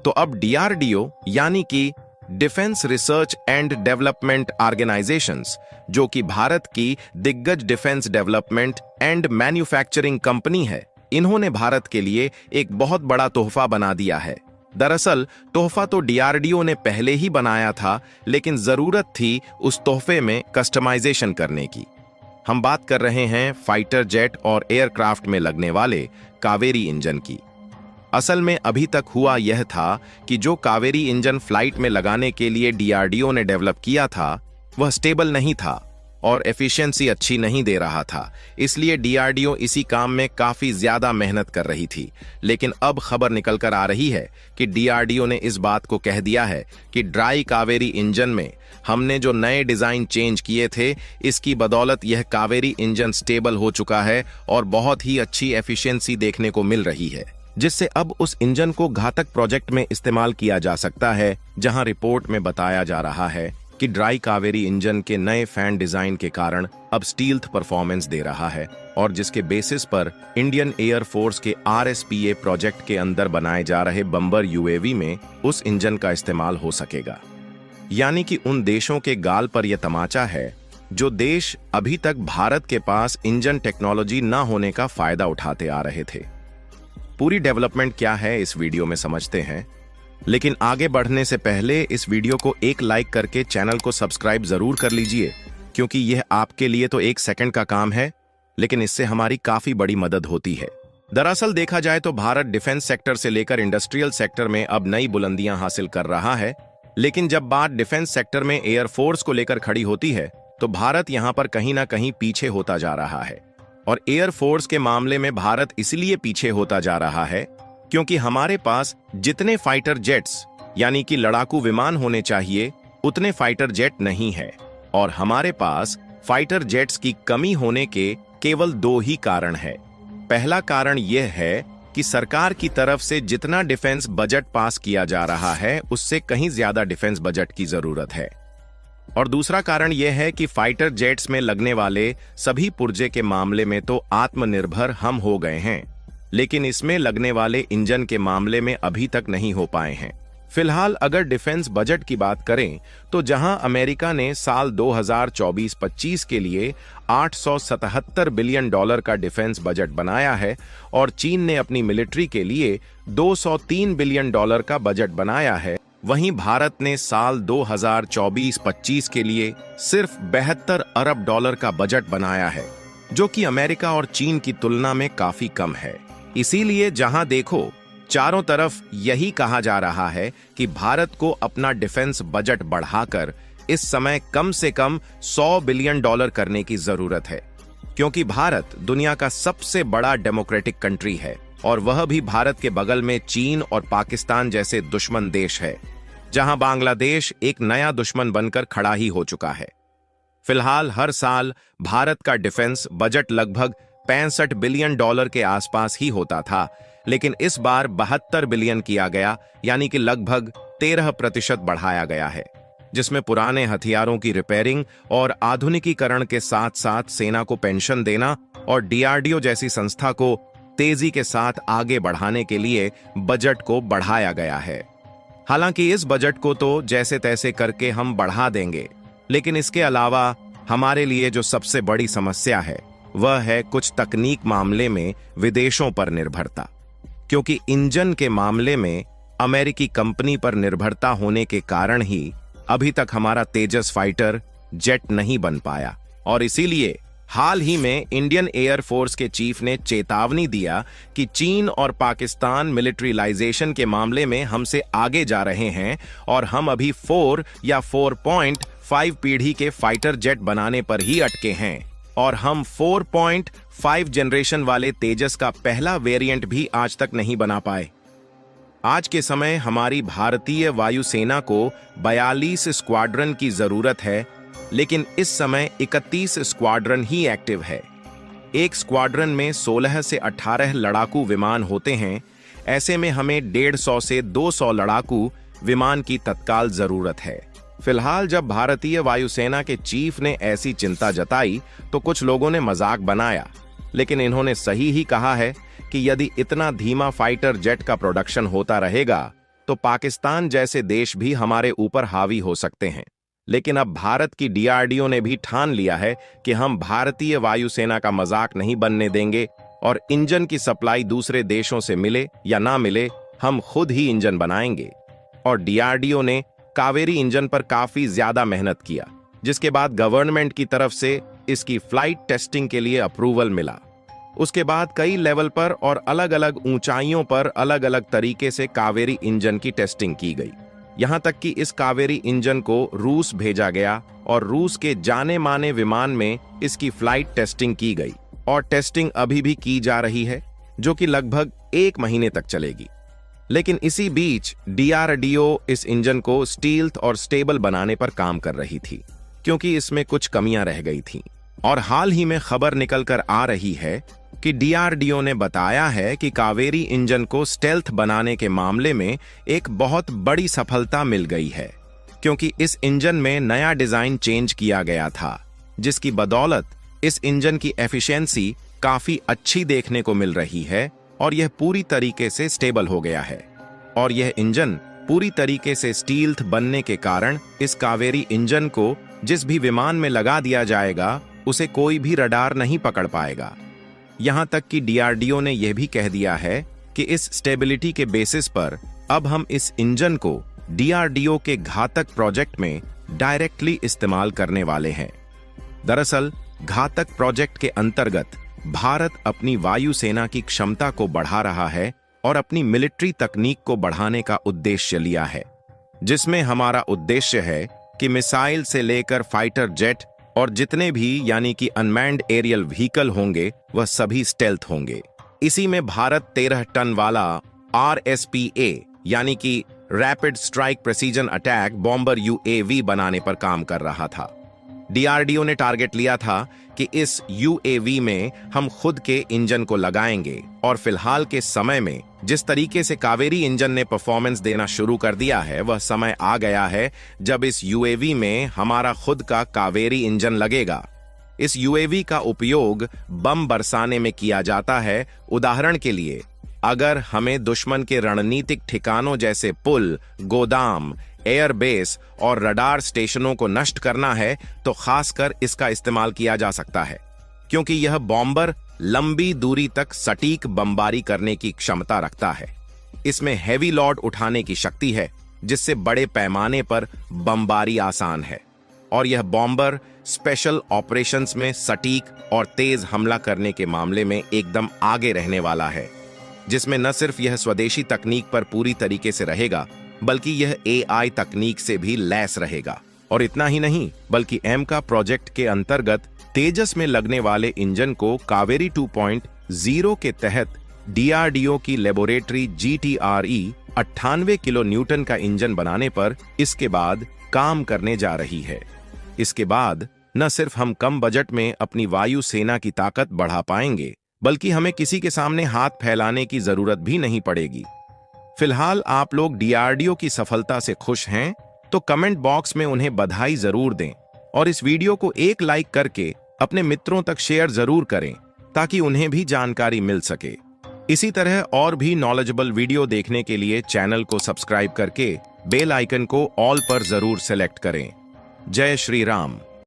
तो अब डीआरडीओ यानी कि defence research and development organisations, जो कि भारत की दिग्गज defence development and manufacturing company है, इन्होंने भारत के लिए एक बहुत बड़ा तोहफा बना दिया है। दरअसल तोहफा तो डीआरडीओ ने पहले ही बनाया था, लेकिन जरूरत थी उस तोहफे में कस्टमाइजेशन करने की। हम बात कर रहे हैं फाइटर जेट और एयरक्राफ्ट में लगने वाले कावेरी इंजन की। असल में अभी तक हुआ यह था कि जो कावेरी इंजन फ्लाइट में लगाने के लिए डीआरडीओ ने डेवलप किया था, वह स्टेबल नहीं था और एफिशिएंसी अच्छी नहीं दे रहा था। इसलिए डीआरडीओ इसी काम में काफी ज्यादा मेहनत कर रही थी। लेकिन अब खबर निकल कर आ रही है कि डीआरडीओ ने इस बात को कह दिया है कि ड्राई कावेरी इंजन में हमने जो नए डिजाइन चेंज किए थे, इसकी बदौलत यह कावेरी इंजन स्टेबल हो चुका है और बहुत ही अच्छी एफिशिएंसी देखने को मिल रही है, जिससे अब उस इंजन को घातक प्रोजेक्ट में इस्तेमाल किया जा सकता है। जहां रिपोर्ट में बताया जा रहा है कि ड्राई कावेरी इंजन के नए फैन डिजाइन के कारण अब स्टील्थ परफॉर्मेंस दे रहा है और जिसके बेसिस पर इंडियन एयर फोर्स के आरएसपीए प्रोजेक्ट के अंदर बनाए जा रहे बम्बर यूएवी में उस इंजन का इस्तेमाल हो सकेगा। यानी कि उन देशों के गाल पर यह तमाचा है जो देश अभी तक भारत के पास इंजन टेक्नोलॉजी न होने का फायदा उठाते आ रहे थे। पूरी डेवलपमेंट क्या है इस वीडियो में समझते हैं, लेकिन आगे बढ़ने से पहले इस वीडियो को एक लाइक करके चैनल को सब्सक्राइब जरूर कर लीजिए, क्योंकि यह आपके लिए तो 1 सेकंड का काम है, लेकिन इससे हमारी काफी बड़ी मदद होती है। दरअसल देखा जाए तो भारत डिफेंस सेक्टर से लेकर इंडस्ट्रियल सेक्टर में अब नई बुलंदियां हासिल कर रहा है, लेकिन जब बात डिफेंस सेक्टर में एयरफोर्स को लेकर खड़ी होती है तो भारत यहां पर कहीं ना कहीं पीछे होता जा रहा है। और एयरफोर्स के मामले में भारत इसलिए पीछे होता जा रहा है क्योंकि हमारे पास जितने फाइटर जेट्स यानी कि लड़ाकू विमान होने चाहिए, उतने फाइटर जेट नहीं है। और हमारे पास फाइटर जेट्स की कमी होने के केवल 2 ही कारण है। पहला कारण यह है कि सरकार की तरफ से जितना डिफेंस बजट पास किया जा रहा है, उससे कहीं ज्यादा डिफेंस बजट की जरूरत है। और दूसरा कारण यह है कि फाइटर जेट्स में लगने वाले सभी पुर्जे के मामले में तो आत्मनिर्भर हम हो गए हैं, लेकिन इसमें लगने वाले इंजन के मामले में अभी तक नहीं हो पाए हैं। फिलहाल अगर डिफेंस बजट की बात करें तो जहां अमेरिका ने साल 2024-25 के लिए $877 बिलियन का डिफेंस बजट बनाया है और चीन ने अपनी मिलिट्री के लिए $203 बिलियन का बजट बनाया है, वहीं भारत ने साल 2024-25 के लिए सिर्फ $72 अरब का बजट बनाया है, जो कि अमेरिका और चीन की तुलना में काफी कम है। इसीलिए जहां देखो चारों तरफ यही कहा जा रहा है कि भारत को अपना डिफेंस बजट बढ़ाकर इस समय कम से कम $100 बिलियन करने की जरूरत है, क्योंकि भारत दुनिया का सबसे बड़ा डेमोक्रेटिक कंट्री है और वह भी भारत के बगल में चीन और पाकिस्तान जैसे दुश्मन देश है, जहां बांग्लादेश एक नया दुश्मन बनकर खड़ा ही हो चुका है। फिलहाल हर साल भारत का डिफेंस बजट लगभग $65 बिलियन के आसपास ही होता था, लेकिन इस बार 72 बिलियन किया गया, यानी कि लगभग 13% बढ़ाया गया है, जिसमें पुराने हथियारों की रिपेयरिंग और आधुनिकीकरण के साथ साथ सेना को पेंशन देना और डीआरडीओ जैसी संस्था को तेजी के साथ आगे बढ़ाने के लिए बजट को बढ़ाया गया है। हालांकि इस बजट को तो जैसे तैसे करके हम बढ़ा देंगे, लेकिन इसके अलावा हमारे लिए जो सबसे बड़ी समस्या है वह है कुछ तकनीक मामले में विदेशों पर निर्भरता, क्योंकि इंजन के मामले में अमेरिकी कंपनी पर निर्भरता होने के कारण ही अभी तक हमारा तेजस फाइटर जेट नहीं बन पाया। और इसीलिए हाल ही में इंडियन एयर फोर्स के चीफ ने चेतावनी दिया कि चीन और पाकिस्तान मिलिट्रिलाइजेशन के मामले में हमसे आगे जा रहे हैं और हम अभी 4 या 4.5 पीढ़ी के फाइटर जेट बनाने पर ही अटके हैं और हम 4.5 जनरेशन वाले तेजस का पहला वेरिएंट भी आज तक नहीं बना पाए। आज के समय हमारी भारतीय वायुसेना को 42 स्क्वाड्रन की जरूरत है, लेकिन इस समय 31 स्क्वाड्रन ही एक्टिव है। एक स्क्वाड्रन में 16 से 18 लड़ाकू विमान होते हैं। ऐसे में हमें 150 से 200 लड़ाकू विमान की तत्काल जरूरत है। फिलहाल जब भारतीय वायुसेना के चीफ ने ऐसी चिंता जताई तो कुछ लोगों ने मजाक बनाया, लेकिन इन्होंने सही ही कहा है कि यदि इतना धीमा फाइटर जेट का प्रोडक्शन होता रहेगा तो पाकिस्तान जैसे देश भी हमारे ऊपर हावी हो सकते हैं। लेकिन अब भारत की डीआरडीओ ने भी ठान लिया है कि हम भारतीय वायुसेना का मजाक नहीं बनने देंगे और इंजन की सप्लाई दूसरे देशों से मिले या ना मिले, हम खुद ही इंजन बनाएंगे। और डीआरडीओ ने कावेरी इंजन पर काफी ज्यादा मेहनत किया, जिसके बाद गवर्नमेंट की तरफ से इसकी फ्लाइट टेस्टिंग के लिए अप्रूवल मिला। उसके बाद कई लेवल पर और अलग अलग ऊंचाइयों पर अलग अलग तरीके से कावेरी इंजन की टेस्टिंग की गई। यहां तक कि इस कावेरी इंजन को रूस भेजा गया और रूस के जाने माने विमान में इसकी फ्लाइट टेस्टिंग की गई और टेस्टिंग अभी भी की जा रही है, जो कि लगभग 1 महीने तक चलेगी। लेकिन इसी बीच डीआरडीओ इस इंजन को स्टील्थ और स्टेबल बनाने पर काम कर रही थी, क्योंकि इसमें कुछ कमियां रह गई थीं। और हाल ही में खबर निकलकर आ रही है कि डीआरडीओ ने बताया है कि कावेरी इंजन को स्टेल्थ बनाने के मामले में एक बहुत बड़ी सफलता मिल गई है, क्योंकि इस इंजन में नया डिजाइन चेंज किया गया था, जिसकी बदौलत इस इंजन की एफिशिएंसी काफी अच्छी देखने को मिल रही है और यह पूरी तरीके से स्टेबल हो गया है। और यह इंजन पूरी तरीके से स्टील्थ बनने के कारण इस कावेरी इंजन को जिस भी विमान में लगा दिया जाएगा उसे कोई भी रडार नहीं पकड़ पाएगा। यहां तक कि डीआरडीओ ने यह भी कह दिया है कि इस स्टेबिलिटी के बेसिस पर अब हम इस इंजन को डीआरडीओ के घातक प्रोजेक्ट में डायरेक्टली इस्तेमाल करने वाले हैं। दरअसल घातक प्रोजेक्ट के अंतर्गत भारत अपनी वायुसेना की क्षमता को बढ़ा रहा है और अपनी मिलिट्री तकनीक को बढ़ाने का उद्देश्य लिया है, जिसमें हमारा उद्देश्य है कि मिसाइल से लेकर फाइटर जेट और जितने भी यानी कि अनमैन्ड एरियल व्हीकल होंगे वह सभी स्टेल्थ होंगे। इसी में भारत 13 टन वाला RSPA यानी कि rapid strike precision attack bomber UAV बनाने पर काम कर रहा था। डीआरडीओ ने टारगेट लिया था कि इस UAV में हम खुद के इंजन को लगाएंगे और फिलहाल के समय में जिस तरीके से कावेरी इंजन ने परफॉर्मेंस देना शुरू कर दिया है, वह समय आ गया है जब इस UAV में हमारा खुद का कावेरी इंजन लगेगा। इस UAV का उपयोग बम बरसाने में किया जाता है। उदाहरण के लिए, अगर हमें दुश्मन के रणनीतिक ठिकानों जैसे पुल, गोदाम, एयरबेस और रडार स्टेशनों को नष्ट करना है तो खासकर इसका इस्तेमाल किया जा सकता है, क्योंकि यह बॉम्बर लंबी दूरी तक सटीक बमबारी करने की क्षमता रखता है। इसमें हैवी लोड उठाने की शक्ति है, जिससे बड़े पैमाने पर बमबारी आसान है। और यह बॉम्बर स्पेशल ऑपरेशंस में सटीक और तेज हमला करने के मामले में एकदम आगे रहने वाला है, जिसमें न सिर्फ यह स्वदेशी तकनीक पर पूरी तरीके से रहेगा, बल्कि यह AI तकनीक से भी लैस रहेगा। और इतना ही नहीं, बल्कि एमका प्रोजेक्ट के अंतर्गत तेजस में लगने वाले इंजन को कावेरी 2.0 के तहत डीआरडीओ की लेबोरेटरी GTRE 98 किलो न्यूटन का इंजन बनाने पर इसके बाद काम करने जा रही है। इसके बाद न सिर्फ हम कम बजट में अपनी वायु सेना की ताकत बढ़ा पाएंगे, बल्कि हमें किसी के सामने हाथ फैलाने की जरूरत भी नहीं पड़ेगी। फिलहाल आप लोग डीआरडीओ की सफलता से खुश हैं तो कमेंट बॉक्स में उन्हें बधाई जरूर दें और इस वीडियो को एक लाइक करके अपने मित्रों तक शेयर जरूर करें, ताकि उन्हें भी जानकारी मिल सके। इसी तरह और भी नॉलेजेबल वीडियो देखने के लिए चैनल को सब्सक्राइब करके बेल आइकन को ऑल पर जरूर सेलेक्ट करें। जय श्री राम।